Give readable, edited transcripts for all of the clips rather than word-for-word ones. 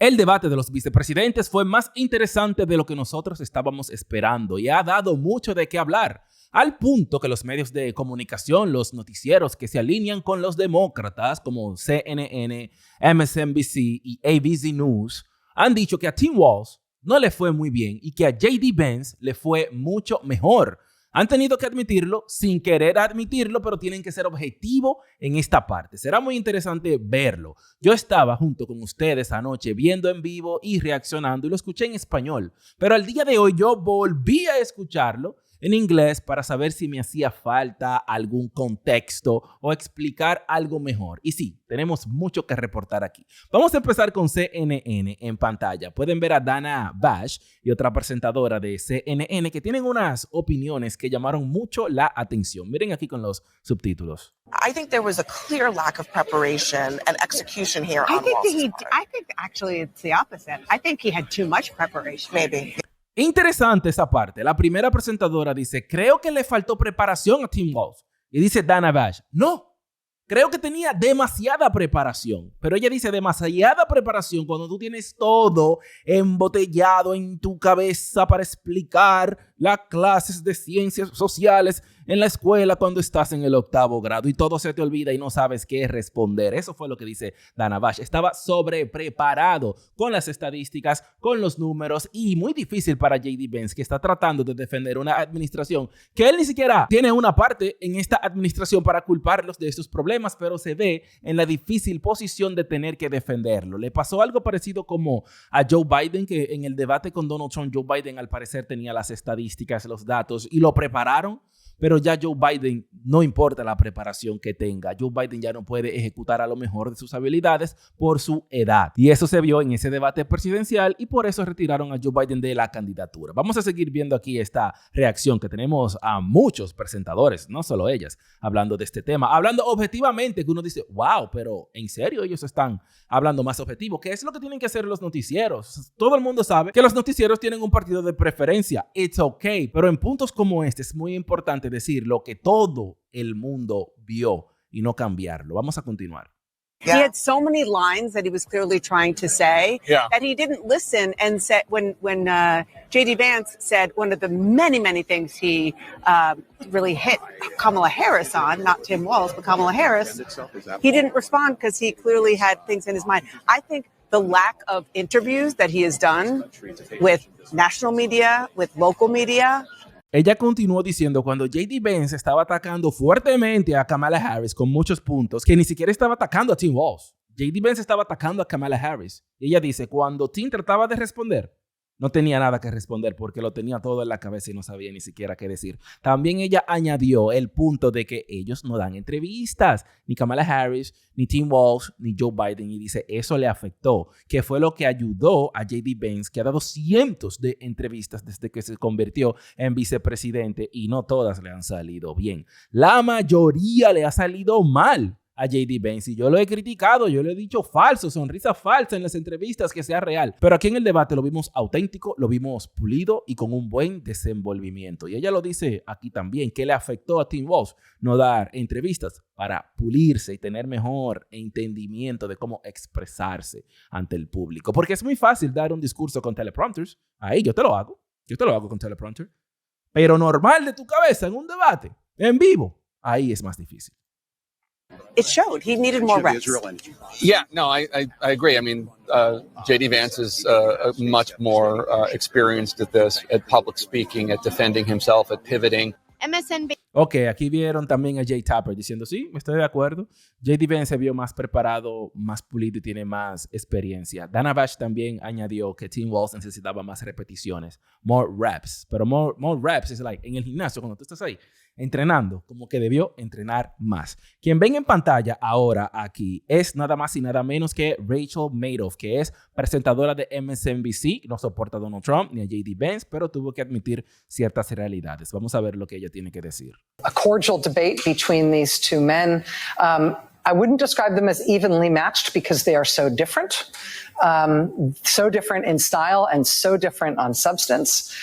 El debate de los vicepresidentes fue más interesante de lo que nosotros estábamos esperando y ha dado mucho de qué hablar, al punto que los medios de comunicación, los noticieros que se alinean con los demócratas como CNN, MSNBC y ABC News han dicho que a Tim Walz no le fue muy bien y que a JD Vance le fue mucho mejor. Han tenido que admitirlo sin querer admitirlo, pero tienen que ser objetivos en esta parte. Será muy interesante verlo. Yo estaba junto con ustedes anoche viendo en vivo y reaccionando y lo escuché en español, pero al día de hoy yo volví a escucharlo en inglés para saber si me hacía falta algún contexto o explicar algo mejor. Y sí, tenemos mucho que reportar aquí. Vamos a empezar con CNN en pantalla. Pueden ver a Dana Bash y otra presentadora de CNN que tienen unas opiniones que llamaron mucho la atención. Miren aquí con los subtítulos. I think there was a clear lack of preparation and execution here on Walz's part. I think actually it's the opposite. I think he had too much preparation. Maybe. Interesante esa parte. La primera presentadora dice, creo que le faltó preparación a Tim Walz. Y dice Dana Bash, no, creo que tenía demasiada preparación. Pero ella dice demasiada preparación cuando tú tienes todo embotellado en tu cabeza para explicar las clases de ciencias sociales en la escuela cuando estás en el 8º grado y todo se te olvida y no sabes qué responder. Eso fue lo que dice Dana Bash. Estaba sobrepreparado con las estadísticas, con los números y muy difícil para JD Vance, que está tratando de defender una administración que él ni siquiera tiene una parte en esta administración para culparlos de estos problemas, pero se ve en la difícil posición de tener que defenderlo. Le pasó algo parecido como a Joe Biden, que en el debate con Donald Trump, Joe Biden al parecer tenía las estadísticas, los datos y lo prepararon. Pero ya Joe Biden, no importa la preparación que tenga, Joe Biden ya no puede ejecutar a lo mejor de sus habilidades por su edad. Y eso se vio en ese debate presidencial y por eso retiraron a Joe Biden de la candidatura. Vamos a seguir viendo aquí esta reacción que tenemos a muchos presentadores, no solo ellas, hablando de este tema. Hablando objetivamente, que uno dice, wow, pero ¿en serio ellos están hablando más objetivo? ¿Qué es lo que tienen que hacer los noticieros? Todo el mundo sabe que los noticieros tienen un partido de preferencia. It's okay. Pero en puntos como este es muy importante decir lo que todo el mundo vio y no cambiarlo. Vamos a continuar. He had so many lines that he was clearly trying to say that he didn't listen and said when J.D. Vance said one of the many things he really hit Kamala Harris on, not Tim Walz, but Kamala Harris, he didn't respond because he clearly had things in his mind. I think the lack of interviews that he has done with national media, with local media. Ella continuó diciendo cuando JD Vance estaba atacando fuertemente a Kamala Harris con muchos puntos, que ni siquiera estaba atacando a Tim Walz. JD Vance estaba atacando a Kamala Harris. Y ella dice, cuando Tim trataba de responder, no tenía nada que responder porque lo tenía todo en la cabeza y no sabía ni siquiera qué decir. También ella añadió el punto de que ellos no dan entrevistas, ni Kamala Harris, ni Tim Walz, ni Joe Biden. Y dice, eso le afectó, que fue lo que ayudó a JD Vance, que ha dado cientos de entrevistas desde que se convirtió en vicepresidente y no todas le han salido bien. La mayoría le ha salido mal a JD Vance y yo lo he criticado, yo le he dicho falso, sonrisa falsa en las entrevistas, que sea real, pero aquí en el debate lo vimos auténtico, lo vimos pulido y con un buen desenvolvimiento. Y ella lo dice aquí también, que le afectó a Tim Walz no dar entrevistas para pulirse y tener mejor entendimiento de cómo expresarse ante el público, porque es muy fácil dar un discurso con teleprompters, ahí yo te lo hago con teleprompter, pero normal de tu cabeza en un debate, en vivo, ahí es más difícil. It showed. He needed more reps. Yeah, no, I agree. I mean, J.D. Vance is much more experienced at this, at public speaking, at defending himself, at pivoting. MSNBC. Ok, aquí vieron también a Jay Tapper diciendo, sí, estoy de acuerdo. JD Vance se vio más preparado, más pulido y tiene más experiencia. Dana Bash también añadió que Tim Walz necesitaba más repeticiones, more reps. Pero more reps es like en el gimnasio, cuando tú estás ahí entrenando, como que debió entrenar más. Quien ven en pantalla ahora aquí es nada más y nada menos que Rachel Maddow, que es presentadora de MSNBC. No soporta a Donald Trump ni a JD Vance, pero tuvo que admitir ciertas realidades. Vamos a ver lo que ella tiene que decir. A cordial debate between these two men. I wouldn't describe them as evenly matched because they are so different in style and so different on substance.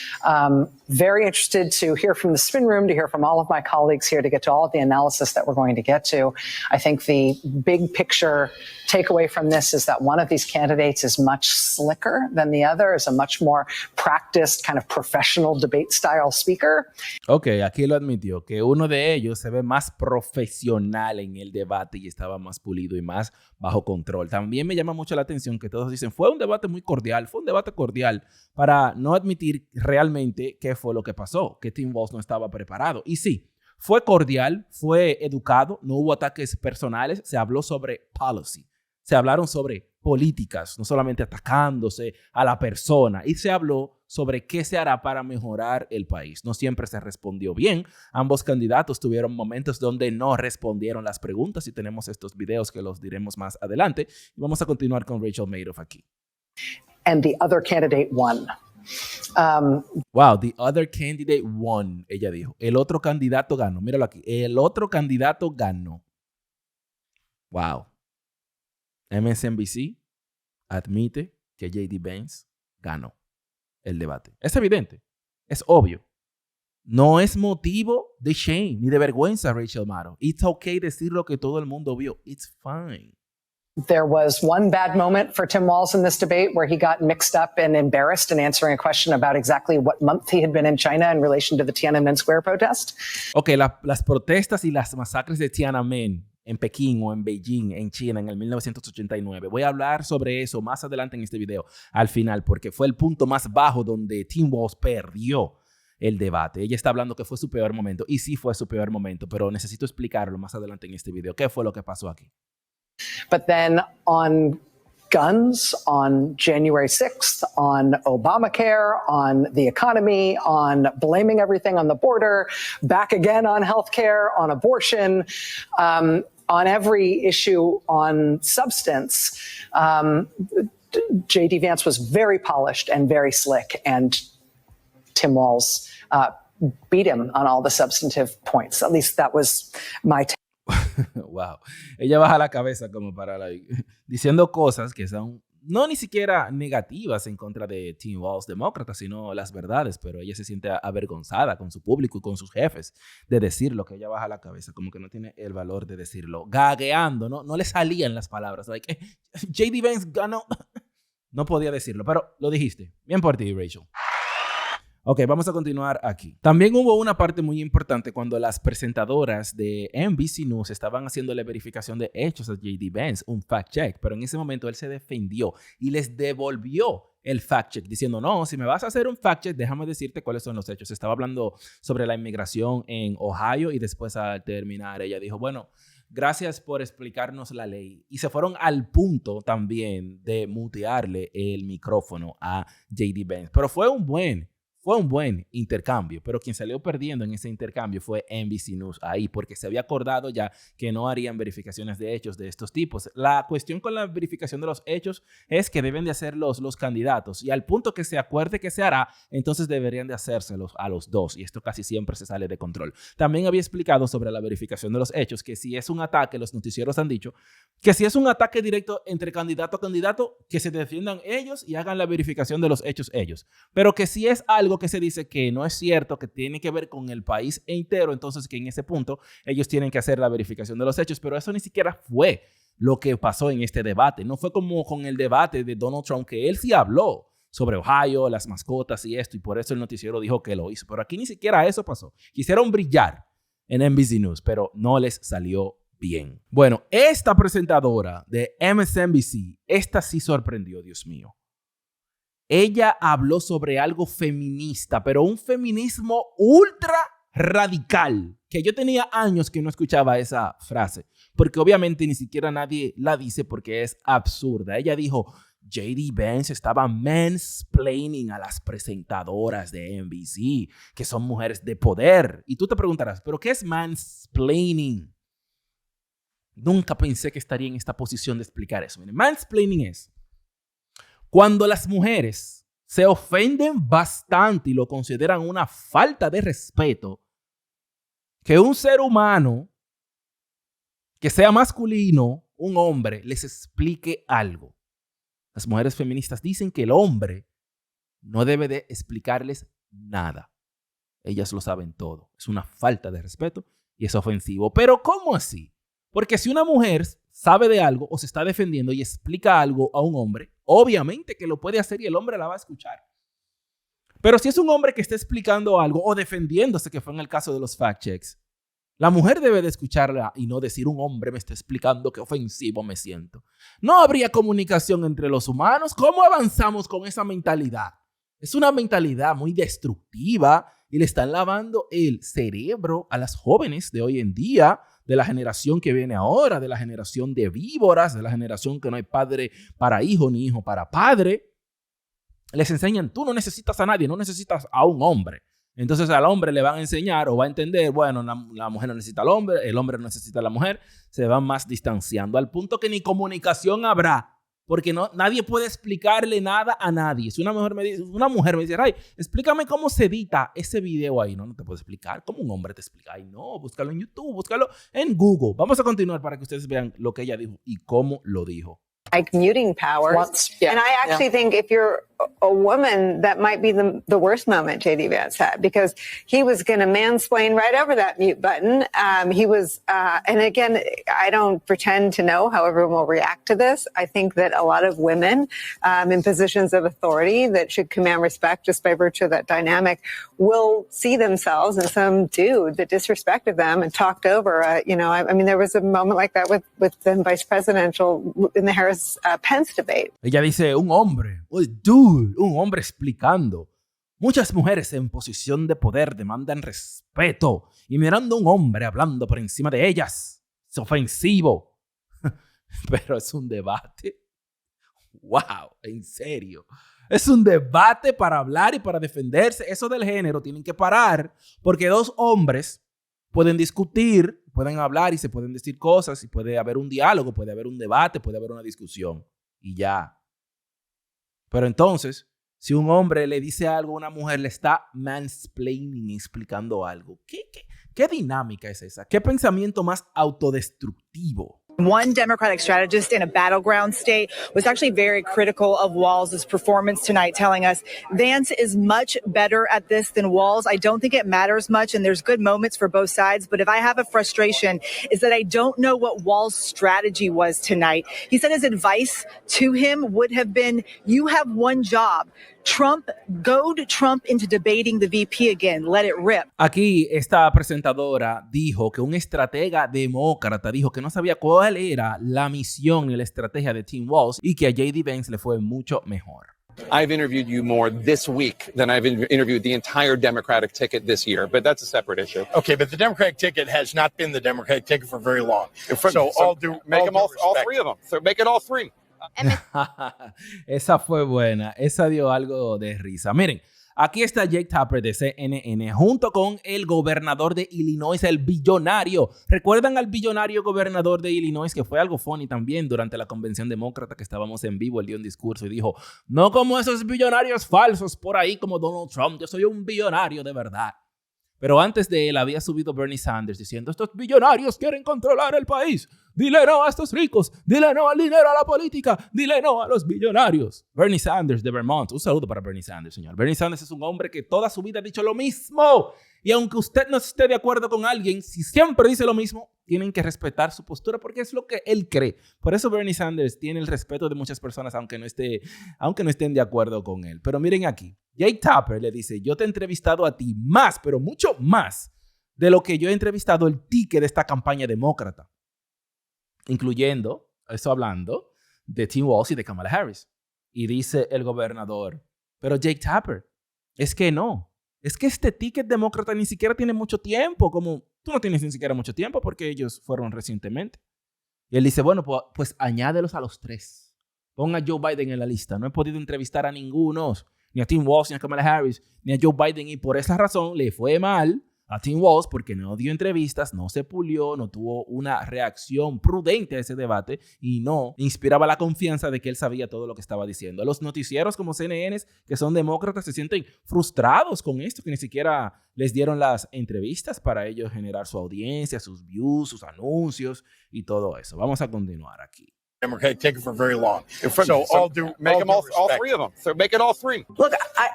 Very interested to hear from the spin room, to hear from all of my colleagues here, to get to all of the analysis that we're going to get to. I think the big picture takeaway from this is that one of these candidates is much slicker than the other, is a much more practiced, kind of professional debate style speaker. Ok, aquí lo admitió, que uno de ellos se ve más profesional en el debate y estaba más pulido y más bajo control. También me llama mucho la atención que todos dicen, fue un debate muy cordial, fue un debate cordial, para no admitir realmente qué fue lo que pasó, que Tim Walz no estaba preparado. Y sí, fue cordial, fue educado, no hubo ataques personales, se habló sobre policy, se hablaron sobre políticas, no solamente atacándose a la persona, y se habló sobre qué se hará para mejorar el país. No siempre se respondió bien. Ambos candidatos tuvieron momentos donde no respondieron las preguntas y tenemos estos videos que los diremos más adelante. Y vamos a continuar con Rachel Maddow aquí. And the other candidate won. Wow, the other candidate won, ella dijo. El otro candidato ganó. Míralo aquí. El otro candidato ganó. Wow. MSNBC admite que J.D. Vance ganó el debate. Es evidente. Es obvio. No es motivo de shame ni de vergüenza, Rachel Maddow. It's okay decir lo que todo el mundo vio. It's fine. There was one bad moment for Tim Walz in this debate where he got mixed up and embarrassed in answering a question about exactly what month he had been in China in relation to the Tiananmen Square protest. Ok, las protestas y las masacres de Tiananmen en Pekín o en Beijing, en China, en el 1989. Voy a hablar sobre eso más adelante en este video, al final, porque fue el punto más bajo donde Tim Walz perdió el debate. Ella está hablando que fue su peor momento, y sí fue su peor momento, pero necesito explicarlo más adelante en este video. ¿Qué fue lo que pasó aquí? But then on guns, on January 6th, on Obamacare, on the economy, on blaming everything on the border, back again on healthcare, on abortion, on every issue on substance, J.D. Vance was very polished and very slick, and Tim Walz beat him on all the substantive points. At least that was my take. Wow. Ella baja la cabeza como para diciendo cosas que son no ni siquiera negativas en contra de Tim Walz, demócrata, sino las verdades, pero ella se siente avergonzada con su público y con sus jefes de decir lo que ella baja la cabeza, como que no tiene el valor de decirlo, gagueando, no le salían las palabras, like, J.D. Vance ganó, no podía decirlo, pero lo dijiste, bien por ti, Rachel. Ok, vamos a continuar aquí. También hubo una parte muy importante cuando las presentadoras de NBC News estaban haciéndole verificación de hechos a J.D. Vance, un fact check, pero en ese momento él se defendió y les devolvió el fact check diciendo, no, si me vas a hacer un fact check, déjame decirte cuáles son los hechos. Estaba hablando sobre la inmigración en Ohio y después al terminar ella dijo, bueno, gracias por explicarnos la ley. Y se fueron al punto también de mutearle el micrófono a J.D. Vance. Pero fue un buen intercambio, pero quien salió perdiendo en ese intercambio fue NBC News ahí, porque se había acordado ya que no harían verificaciones de hechos de estos tipos. La cuestión con la verificación de los hechos es que deben de hacerlos los candidatos, y al punto que se acuerde que se hará, entonces deberían de hacérselos a los dos, y esto casi siempre se sale de control. También había explicado sobre la verificación de los hechos, que si es un ataque, los noticieros han dicho, que si es un ataque directo entre candidato a candidato, que se defiendan ellos y hagan la verificación de los hechos ellos, pero que si es algo que se dice que no es cierto, que tiene que ver con el país entero, entonces que en ese punto ellos tienen que hacer la verificación de los hechos, pero eso ni siquiera fue lo que pasó en este debate. No fue como con el debate de Donald Trump, que él sí habló sobre Ohio, las mascotas y esto, y por eso el noticiero dijo que lo hizo, pero aquí ni siquiera eso pasó. Quisieron brillar en NBC News, pero no les salió bien. Bueno, esta presentadora de MSNBC, esta sí sorprendió, Dios mío. Ella habló sobre algo feminista, pero un feminismo ultra radical, que yo tenía años que no escuchaba esa frase, porque obviamente ni siquiera nadie la dice porque es absurda. Ella dijo, J.D. Vance estaba mansplaining a las presentadoras de NBC, que son mujeres de poder. Y tú te preguntarás, ¿pero qué es mansplaining? Nunca pensé que estaría en esta posición de explicar eso. Miren, mansplaining es cuando las mujeres se ofenden bastante y lo consideran una falta de respeto, que un ser humano que sea masculino, un hombre, les explique algo. Las mujeres feministas dicen que el hombre no debe de explicarles nada. Ellas lo saben todo. Es una falta de respeto y es ofensivo. Pero ¿cómo así? Porque si una mujer sabe de algo o se está defendiendo y explica algo a un hombre, obviamente que lo puede hacer y el hombre la va a escuchar. Pero si es un hombre que está explicando algo o defendiéndose, que fue en el caso de los fact checks, la mujer debe de escucharla y no decir un hombre me está explicando qué ofensivo me siento. No habría comunicación entre los humanos. ¿Cómo avanzamos con esa mentalidad? Es una mentalidad muy destructiva y le están lavando el cerebro a las jóvenes de hoy en día, de la generación que viene ahora, de la generación de víboras, de la generación que no hay padre para hijo ni hijo para padre. Les enseñan, tú no necesitas a nadie, no necesitas a un hombre. Entonces al hombre le van a enseñar o va a entender, bueno, la mujer no necesita al hombre, el hombre no necesita a la mujer. Se van más distanciando al punto que ni comunicación habrá. Porque nadie puede explicarle nada a nadie. Si una mujer me dice, Ray, explícame cómo se edita ese video ahí. No te puedo explicar. ¿Cómo un hombre te explica? Ay, no, búscalo en YouTube, búscalo en Google. Vamos a continuar para que ustedes vean lo que ella dijo y cómo lo dijo. Like muting powers. And I actually think if you're a woman, that might be the worst moment J.D. Vance had, because he was going to mansplain right over that mute button. He was, and again, I don't pretend to know how everyone will react to this. I think that a lot of women in positions of authority that should command respect just by virtue of that dynamic will see themselves in some dude that disrespected them and talked over. I mean, there was a moment like that with the vice presidential in the Harris-Pence debate. Ella dice, un hombre, dude, un hombre explicando. Muchas mujeres en posición de poder demandan respeto y mirando a un hombre hablando por encima de ellas. Es ofensivo. Pero es un debate. Wow, en serio. Es un debate para hablar y para defenderse. Eso del género tienen que parar porque dos hombres pueden discutir, pueden hablar y se pueden decir cosas y puede haber un diálogo, puede haber un debate, puede haber una discusión y ya. Pero entonces, si un hombre le dice algo a una mujer, le está mansplaining, explicando algo. ¿Qué dinámica es esa? ¿Qué pensamiento más autodestructivo? One Democratic strategist in a battleground state was actually very critical of Walz' performance tonight, telling us Vance is much better at this than Walz. I don't think it matters much, and there's good moments for both sides. But if I have a frustration, is that I don't know what Walz' strategy was tonight. He said his advice to him would have been, you have one job. Goad Trump into debating the VP again. Let it rip. Aquí esta presentadora dijo que un estratega demócrata dijo que no sabía cuál era la misión y la estrategia de Tim Walz y que a J.D. Vance le fue mucho mejor. I've interviewed you more this week than I've interviewed the entire Democratic ticket this year, but that's a separate issue. Okay, but the Democratic ticket has not been the Democratic ticket for very long. Make them all three of them. So make it all three. Esa fue buena. Esa dio algo de risa. Miren, aquí está Jake Tapper de CNN junto con el gobernador de Illinois, el billonario. ¿Recuerdan al billonario gobernador de Illinois? Que fue algo funny también durante la convención demócrata que estábamos en vivo. Él dio un discurso y dijo, no como esos billonarios falsos por ahí como Donald Trump. Yo soy un billonario de verdad. Pero antes de él había subido Bernie Sanders diciendo, estos billonarios quieren controlar el país. Dile no a estos ricos. Dile no al dinero, a la política. Dile no a los billonarios. Bernie Sanders de Vermont. Un saludo para Bernie Sanders, señor. Bernie Sanders es un hombre que toda su vida ha dicho lo mismo. Y aunque usted no esté de acuerdo con alguien, si siempre dice lo mismo, tienen que respetar su postura porque es lo que él cree. Por eso Bernie Sanders tiene el respeto de muchas personas, aunque no estén de acuerdo con él. Pero miren aquí. Jake Tapper le dice, yo te he entrevistado a ti más, pero mucho más de lo que yo he entrevistado el ticket de esta campaña demócrata. Incluyendo, eso hablando, de Tim Walz y de Kamala Harris. Y dice el gobernador, pero Jake Tapper, es que no. Es que este ticket demócrata ni siquiera tiene mucho tiempo, como tú no tienes ni siquiera mucho tiempo porque ellos fueron recientemente. Y él dice, bueno, pues añádelos a los tres. Pon a Joe Biden en la lista. No he podido entrevistar a ninguno, ni a Tim Walz, ni a Kamala Harris, ni a Joe Biden, y por esa razón le fue mal a Tim Walz porque no dio entrevistas, no se pulió, no tuvo una reacción prudente a ese debate y no inspiraba la confianza de que él sabía todo lo que estaba diciendo. Los noticieros como CNN, que son demócratas, se sienten frustrados con esto, que ni siquiera les dieron las entrevistas para ellos generar su audiencia, sus views, sus anuncios y todo eso. Vamos a continuar aquí. Democratic ticket for very long. Make them all three of them. So make it all three. Look,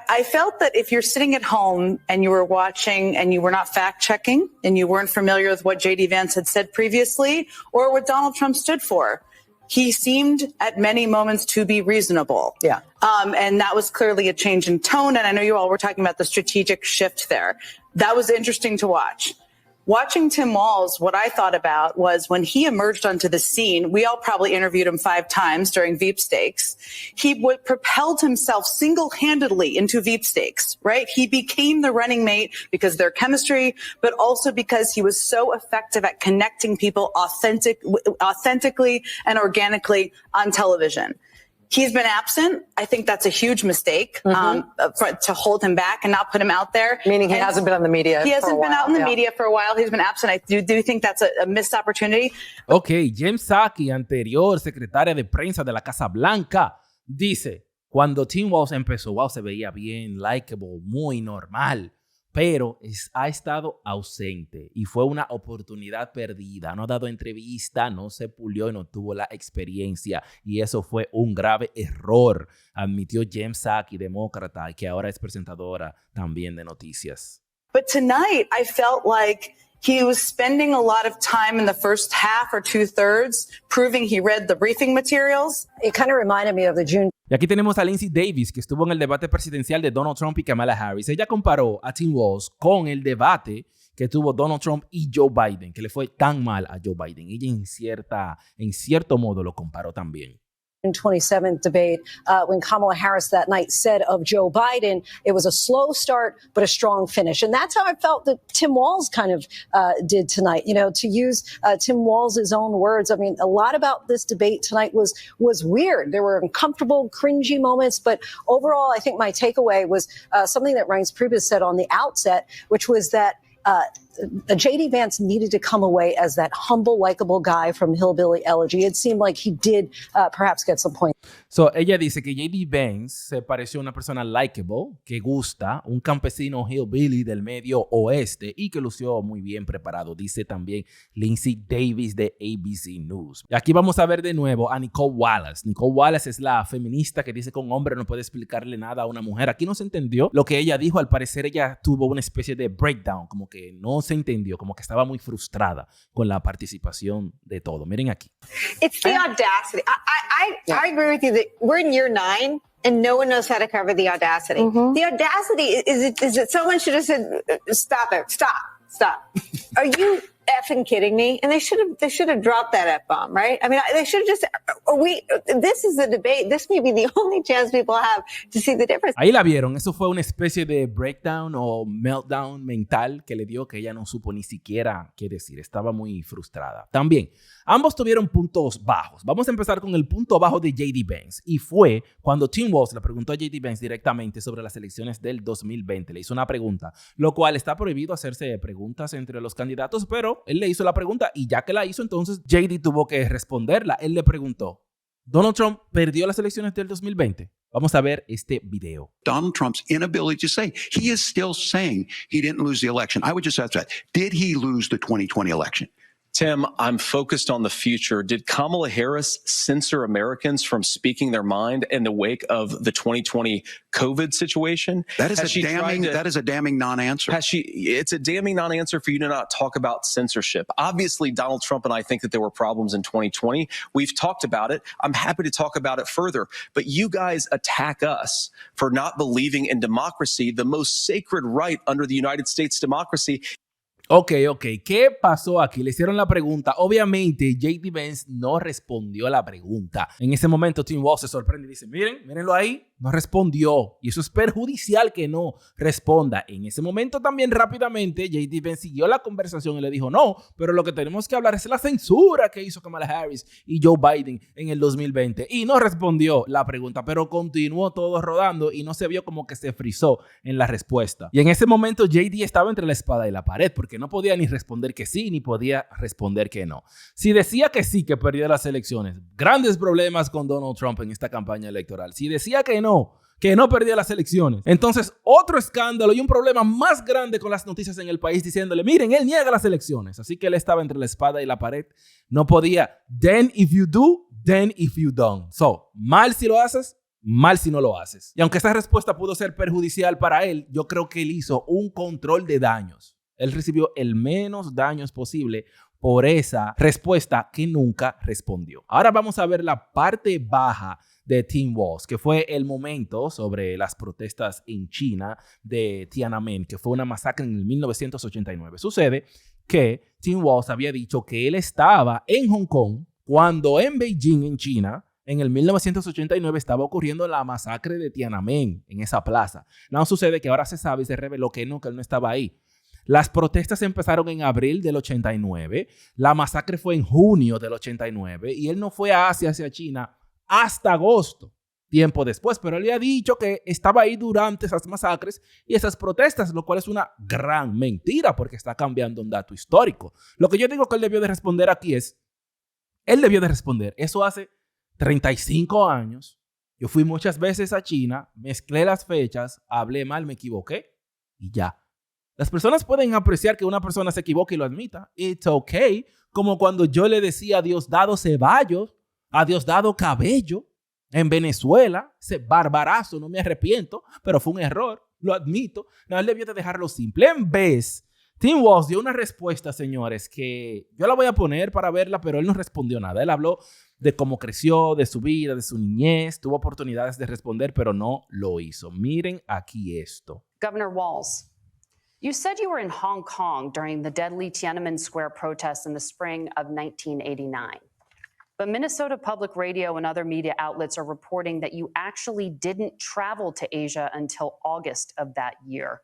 I felt that if you're sitting at home and you were watching and you were not fact-checking and you weren't familiar with what J.D. Vance had said previously or what Donald Trump stood for, he seemed at many moments to be reasonable. Yeah. And that was clearly a change in tone. And I know you all were talking about the strategic shift there. That was interesting to watch. Watching Tim Walz, what I thought about was when he emerged onto the scene, we all probably interviewed him 5 times during Veep Stakes. He propelled himself single-handedly into Veep Stakes, right? He became the running mate because of their chemistry, but also because he was so effective at connecting people authentically and organically on television. He's been absent. I think that's a huge mistake to hold him back and not put him out there. Meaning he hasn't been on the media. He hasn't been out in the media for a while. He's been absent. I do think that's a missed opportunity. Ok, Jen Psaki, anterior secretaria de prensa de la Casa Blanca, dice, cuando Tim Walz empezó, wow, se veía bien, likable, muy normal. Pero ha estado ausente y fue una oportunidad perdida. No ha dado entrevista, no se pulió y no tuvo la experiencia. Y eso fue un grave error, admitió Jen Psaki, demócrata, y que ahora es presentadora también de noticias. But tonight, I felt like he was spending a lot of time in the first half or 2/3 proving he read the briefing materials. It kind of reminded me of the June. Y aquí tenemos a Lindsay Davis, que estuvo en el debate presidencial de Donald Trump y Kamala Harris. Ella comparó a Tim Walz con el debate que tuvo Donald Trump y Joe Biden, que le fue tan mal a Joe Biden. Ella en cierto modo lo comparó también. 27th debate when Kamala Harris that night said of Joe Biden, it was a slow start but a strong finish. And that's how I felt that Tim Walz kind of did tonight. You know, to use Tim Walz's own words, I mean, a lot about this debate tonight was weird. There were uncomfortable, cringy moments, but overall, I think my takeaway was something that Reince Priebus said on the outset, which was that J.D. Vance needed to come away as that humble, likable guy from Hillbilly Elegy. It seemed like he did perhaps get some points. So, ella dice que J.D. Vance se pareció a una persona likable, que gusta, un campesino hillbilly del medio oeste y que lució muy bien preparado, dice también Lindsay Davis de ABC News. Y aquí vamos a ver de nuevo a Nicole Wallace. Nicole Wallace es la feminista que dice que un hombre no puede explicarle nada a una mujer. Aquí no se entendió lo que ella dijo. Al parecer ella tuvo una especie de breakdown, como que no se entendió, como que estaba muy frustrada con la participación de todo. Miren aquí. It's the audacity. I agree with you that we're in year 9 and no one knows how to cover the audacity. Mm-hmm. The audacity is that someone should have said, stop it, stop. Are you effing kidding me? And they should have dropped that F-bomb, right? I mean, they should have just, this is a debate. This may be the only chance people have to see the difference. Ahí la vieron. Eso fue una especie de breakdown o meltdown mental que le dio, que ella no supo ni siquiera qué decir. Estaba muy frustrada. También, ambos tuvieron puntos bajos. Vamos a empezar con el punto bajo de J.D. Vance. Y fue cuando Tim Walz le preguntó a J.D. Vance directamente sobre las elecciones del 2020. Le hizo una pregunta, lo cual está prohibido hacerse preguntas entre los candidatos, pero él le hizo la pregunta y ya que la hizo, entonces J.D. tuvo que responderla. Él le preguntó, ¿Donald Trump perdió las elecciones del 2020? Vamos a ver este video. Donald Trump's inability to say. He is still saying he didn't lose the election. I would just ask that. Did he lose the 2020 election? Tim, I'm focused on the future. Did Kamala Harris censor Americans from speaking their mind in the wake of the 2020 COVID situation? That is a damning non-answer. It's a damning non-answer for you to not talk about censorship. Obviously, Donald Trump and I think that there were problems in 2020. We've talked about it. I'm happy to talk about it further. But you guys attack us for not believing in democracy, the most sacred right under the United States democracy. Ok. ¿Qué pasó aquí? Le hicieron la pregunta. Obviamente, J.D. Vance no respondió a la pregunta. En ese momento, Tim Walz se sorprende y dice, mírenlo ahí. No respondió. Y eso es perjudicial que no responda. En ese momento también rápidamente, J.D. Vance siguió la conversación y le dijo, no, pero lo que tenemos que hablar es la censura que hizo Kamala Harris y Joe Biden en el 2020. Y no respondió la pregunta, pero continuó todo rodando y no se vio como que se frizó en la respuesta. Y en ese momento, J.D. estaba entre la espada y la pared porque no podía ni responder que sí, ni podía responder que no. Si decía que sí, que perdió las elecciones, grandes problemas con Donald Trump en esta campaña electoral. Si decía que no perdía las elecciones, entonces otro escándalo y un problema más grande con las noticias en el país diciéndole, miren, él niega las elecciones. Así que él estaba entre la espada y la pared. No podía. Then if you do, then if you don't. So, mal si lo haces, mal si no lo haces. Y aunque esta respuesta pudo ser perjudicial para él, yo creo que él hizo un control de daños. Él recibió el menos daños posible por esa respuesta que nunca respondió. Ahora vamos a ver la parte baja de Tim Walz, que fue el momento sobre las protestas en China de Tiananmen, que fue una masacre en el 1989. Sucede que Tim Walz había dicho que él estaba en Hong Kong cuando en Beijing, en China, en el 1989 estaba ocurriendo la masacre de Tiananmen en esa plaza. No sucede que ahora se sabe y se reveló que él no estaba ahí. Las protestas empezaron en abril del 89, la masacre fue en junio del 89 y él no fue a Asia, hacia China, hasta agosto, tiempo después. Pero él había dicho que estaba ahí durante esas masacres y esas protestas, lo cual es una gran mentira porque está cambiando un dato histórico. Lo que yo digo que él debió de responder aquí es, eso hace 35 años, yo fui muchas veces a China, mezclé las fechas, hablé mal, me equivoqué y ya. Las personas pueden apreciar que una persona se equivoque y lo admita. It's okay. Como cuando yo le decía a Diosdado Ceballos, a Diosdado Cabello en Venezuela, ese barbarazo, no me arrepiento, pero fue un error, lo admito. No, él debió de dejarlo simple. En vez, Tim Walz dio una respuesta, señores, que yo la voy a poner para verla, pero él no respondió nada. Él habló de cómo creció, de su vida, de su niñez, tuvo oportunidades de responder, pero no lo hizo. Miren aquí esto. Governor Walz. You said you were in Hong Kong during the deadly Tiananmen Square protests in the spring of 1989. But Minnesota Public Radio and other media outlets are reporting that you actually didn't travel to Asia until August of that year.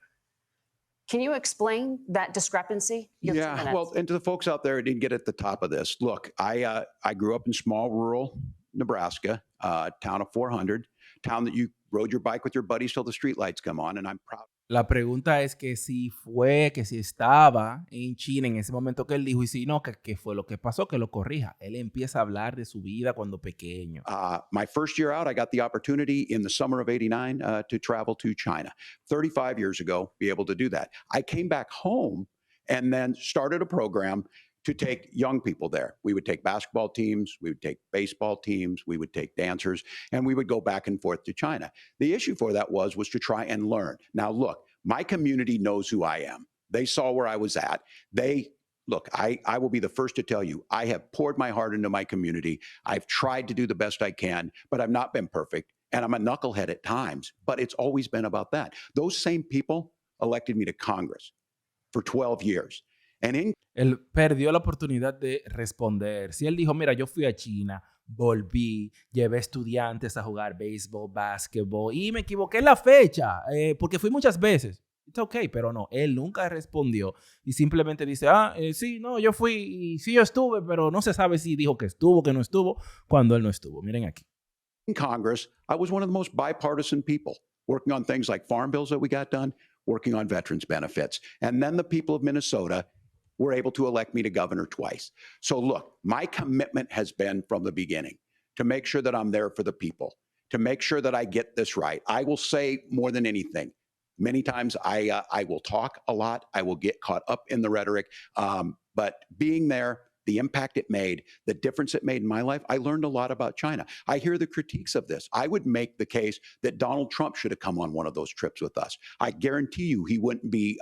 Can you explain that discrepancy? Yeah, well, and to the folks out there who didn't get at the top of this, look, I grew up in small rural Nebraska, town of 400, town that you rode your bike with your buddies till the streetlights come on, and I'm proud. La pregunta es que si fue, que si estaba en China en ese momento que él dijo y si no, que fue lo que pasó, que lo corrija. Él empieza a hablar de su vida cuando pequeño. My first year out, I got the opportunity in the summer of 89 to travel to China. 35 years ago, be able to do that. I came back home and then started a program to take young people there. We would take basketball teams, we would take baseball teams, we would take dancers, and we would go back and forth to China. The issue for that was to try and learn. Now, look, my community knows who I am. They saw where I was at. Look, I will be the first to tell you, I have poured my heart into my community. I've tried to do the best I can, but I've not been perfect. And I'm a knucklehead at times, but it's always been about that. Those same people elected me to Congress for 12 years. Él perdió la oportunidad de responder. Si él dijo, mira, yo fui a China, volví, llevé estudiantes a jugar béisbol, básquetbol y me equivoqué en la fecha porque fui muchas veces. It's okay, pero no, él nunca respondió y simplemente dice, sí, no, yo fui y sí yo estuve, pero no se sabe si dijo que estuvo, que no estuvo, cuando él no estuvo. Miren aquí. In Congress, I was one of the most bipartisan people, working on things like farm bills that we got done, working on veterans benefits. And then the people of Minnesota were able to elect me to governor twice. So look, my commitment has been from the beginning to make sure that I'm there for the people, to make sure that I get this right. I will say more than anything. Many times I will talk a lot. I will get caught up in the rhetoric. But being there, the impact it made, the difference it made in my life, I learned a lot about China. I hear the critiques of this. I would make the case that Donald Trump should have come on one of those trips with us. I guarantee you he wouldn't be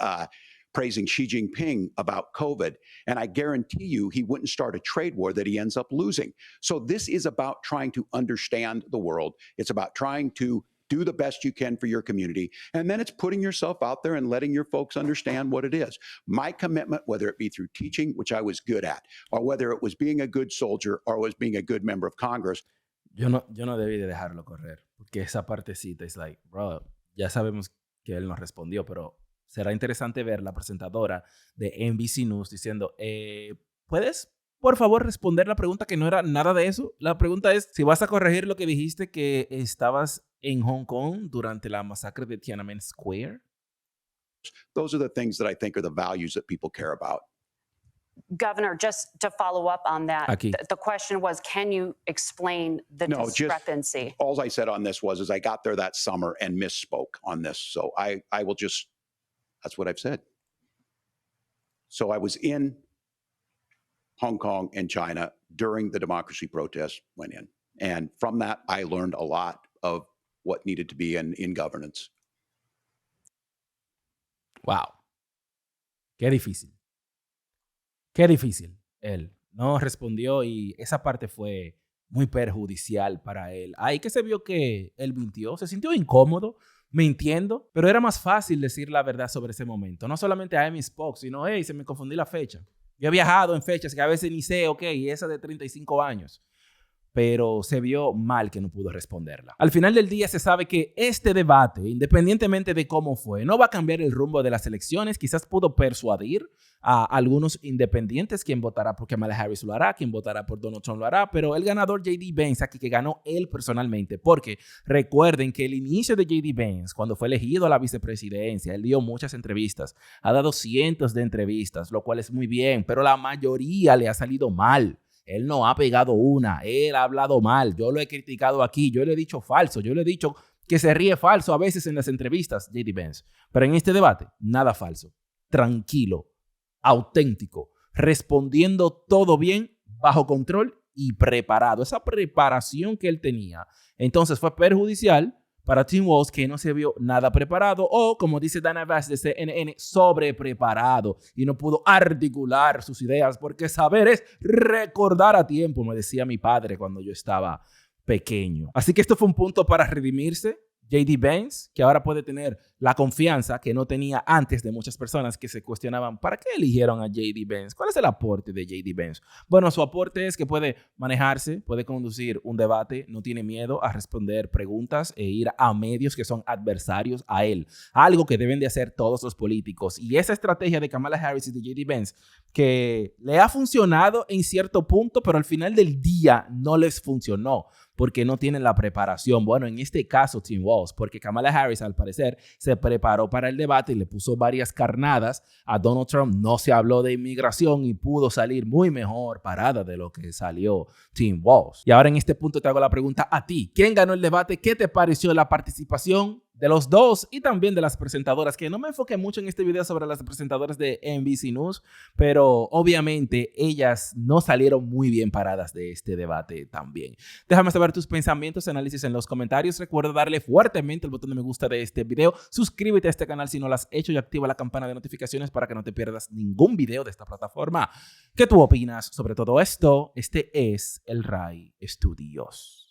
praising Xi Jinping about COVID. And I guarantee you he wouldn't start a trade war that he ends up losing. So this is about trying to understand the world. It's about trying to do the best you can for your community. And then it's putting yourself out there and letting your folks understand what it is. My commitment, whether it be through teaching, which I was good at, or whether it was being a good soldier or was being a good member of Congress. Yo no debí de dejarlo correr, porque esa partecita es like, bro, ya sabemos que él nos respondió, pero será interesante ver la presentadora de NBC News diciendo, ¿puedes, por favor, responder la pregunta que no era nada de eso? La pregunta es si vas a corregir lo que dijiste que estabas en Hong Kong durante la masacre de Tiananmen Square. Those are the things that I think are the values that people care about. Governor, just to follow up on that, Aquí. the question was, can you explain the discrepancy? All I said on this was I got there that summer and misspoke on this. So I will just, that's what I've said. So I was in Hong Kong and China during the democracy protests went in. And from that, I learned a lot of what needed to be in governance. Wow. Qué difícil. Qué difícil. Él no respondió y esa parte fue muy perjudicial para él. Ahí que se vio que él mintió, se sintió incómodo, mintiendo, pero era más fácil decir la verdad sobre ese momento. No solamente a misspoke, sino, hey, se me confundí la fecha. Yo he viajado en fechas que a veces ni sé, ok, y esa de 35 años. Pero se vio mal que no pudo responderla. Al final del día se sabe que este debate, independientemente de cómo fue, no va a cambiar el rumbo de las elecciones. Quizás pudo persuadir a algunos independientes. Quien votará por Kamala Harris lo hará, quien votará por Donald Trump lo hará, pero el ganador J.D. Vance aquí, que ganó él personalmente, porque recuerden que el inicio de J.D. Vance, cuando fue elegido a la vicepresidencia, él dio muchas entrevistas, ha dado cientos de entrevistas, lo cual es muy bien, pero la mayoría le ha salido mal. Él no ha pegado una, él ha hablado mal, yo lo he criticado aquí, yo le he dicho falso, yo le he dicho que se ríe falso a veces en las entrevistas, J.D. Vance. Pero en este debate, nada falso, tranquilo, auténtico, respondiendo todo bien, bajo control y preparado. Esa preparación que él tenía, entonces fue perjudicial para Tim Walz, que no se vio nada preparado o, como dice Dana Bash de CNN, sobrepreparado y no pudo articular sus ideas, porque saber es recordar a tiempo, me decía mi padre cuando yo estaba pequeño. Así que esto fue un punto para redimirse. J.D. Vance, que ahora puede tener la confianza que no tenía antes de muchas personas que se cuestionaban ¿para qué eligieron a J.D. Vance? ¿Cuál es el aporte de J.D. Vance? Bueno, su aporte es que puede manejarse, puede conducir un debate, no tiene miedo a responder preguntas e ir a medios que son adversarios a él. Algo que deben de hacer todos los políticos. Y esa estrategia de Kamala Harris y de J.D. Vance, que le ha funcionado en cierto punto, pero al final del día no les funcionó, porque no tienen la preparación. Bueno, en este caso, Tim Walz, porque Kamala Harris, al parecer, se preparó para el debate y le puso varias carnadas a Donald Trump. No se habló de inmigración y pudo salir muy mejor parada de lo que salió Tim Walz. Y ahora en este punto te hago la pregunta a ti. ¿Quién ganó el debate? ¿Qué te pareció la participación de los dos y también de las presentadoras? Que no me enfoqué mucho en este video sobre las presentadoras de NBC News, pero obviamente ellas no salieron muy bien paradas de este debate también. Déjame saber tus pensamientos, análisis en los comentarios. Recuerda darle fuertemente el botón de me gusta de este video. Suscríbete a este canal si no lo has hecho y activa la campana de notificaciones para que no te pierdas ningún video de esta plataforma. ¿Qué tú opinas sobre todo esto? Este es el Ray Studios.